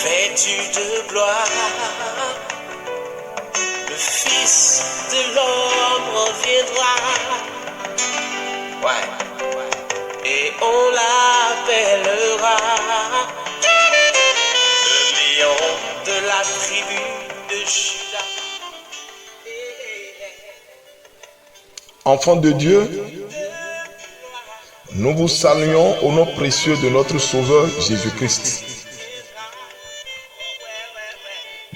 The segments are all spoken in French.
vêtu de gloire, le Fils de l'homme reviendra. Ouais. Et on l'appellera le lion de la tribu de Juda. Enfants de Dieu, nous vous saluons au nom précieux de notre Sauveur Jésus-Christ.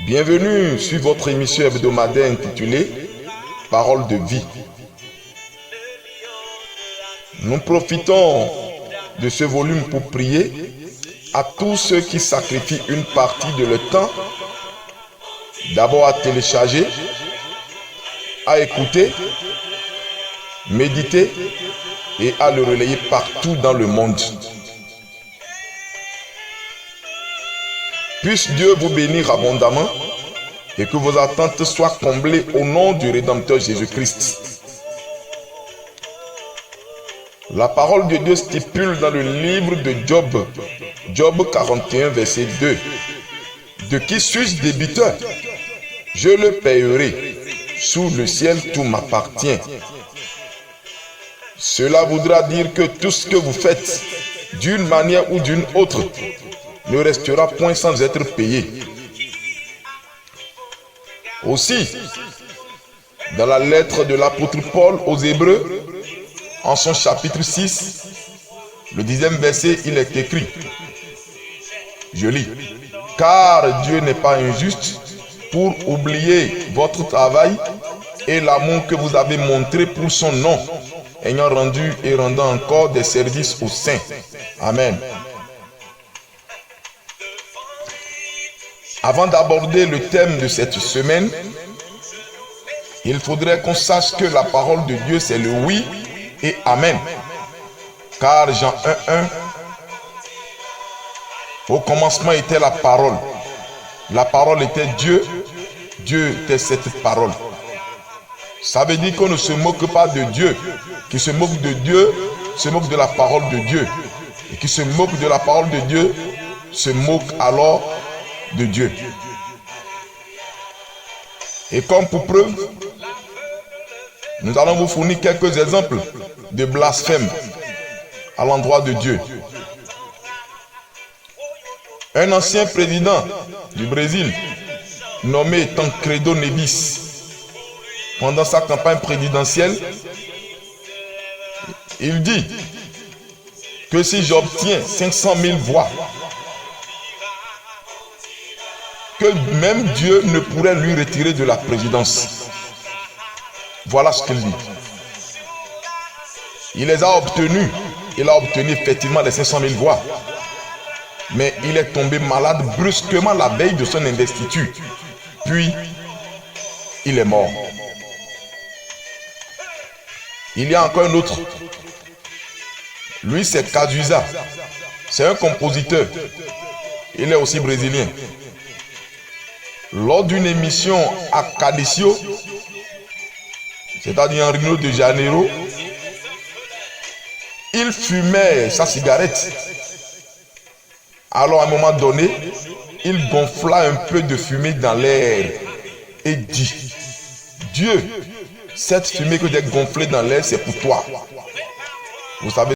Bienvenue sur votre émission hebdomadaire intitulée « Parole de vie ». Nous profitons de ce volume pour prier à tous ceux qui sacrifient une partie de leur temps, d'abord à télécharger, à écouter, méditer et à le relayer partout dans le monde. Puisse Dieu vous bénir abondamment et que vos attentes soient comblées au nom du Rédempteur Jésus-Christ. La parole de Dieu stipule dans le livre de Job, Job 41, verset 2. De qui suis-je débiteur? Je le payerai. Sous le ciel, tout m'appartient. Cela voudra dire que tout ce que vous faites, d'une manière ou d'une autre, ne restera point sans être payé. Aussi, dans la lettre de l'apôtre Paul aux Hébreux, en son chapitre 6, le 10e verset, il est écrit, je lis, « Car Dieu n'est pas injuste pour oublier votre travail et l'amour que vous avez montré pour son nom, ayant rendu et rendant encore des services aux saints. » Amen. Avant d'aborder le thème de cette semaine, il faudrait qu'on sache que la parole de Dieu, c'est le oui et amen. Car Jean 1:1, au commencement était la parole. La parole était Dieu, Dieu était cette parole. Ça veut dire qu'on ne se moque pas de Dieu. Qui se moque de Dieu, se moque de la parole de Dieu. Et qui se moque de la parole de Dieu, se moque alors de Dieu. Et comme pour preuve, nous allons vous fournir quelques exemples de blasphème à l'endroit de Dieu. Un ancien président du Brésil, nommé Tancredo Neves, pendant sa campagne présidentielle, il dit que si j'obtiens 500 000 voix, que même Dieu ne pourrait lui retirer de la présidence. Voilà ce qu'il dit. Il les a obtenus. Il a obtenu effectivement les 500 000 voix. Mais il est tombé malade brusquement la veille de son investiture. Puis, il est mort. Il y a encore un autre. Lui, c'est Cazuza. C'est un compositeur. Il est aussi brésilien. Lors d'une émission à Cadicio, c'est-à-dire en Rio de Janeiro, il fumait sa cigarette. Alors à un moment donné, il gonfla un peu de fumée dans l'air et dit, Dieu, cette fumée que j'ai gonflée dans l'air, c'est pour toi. Vous savez,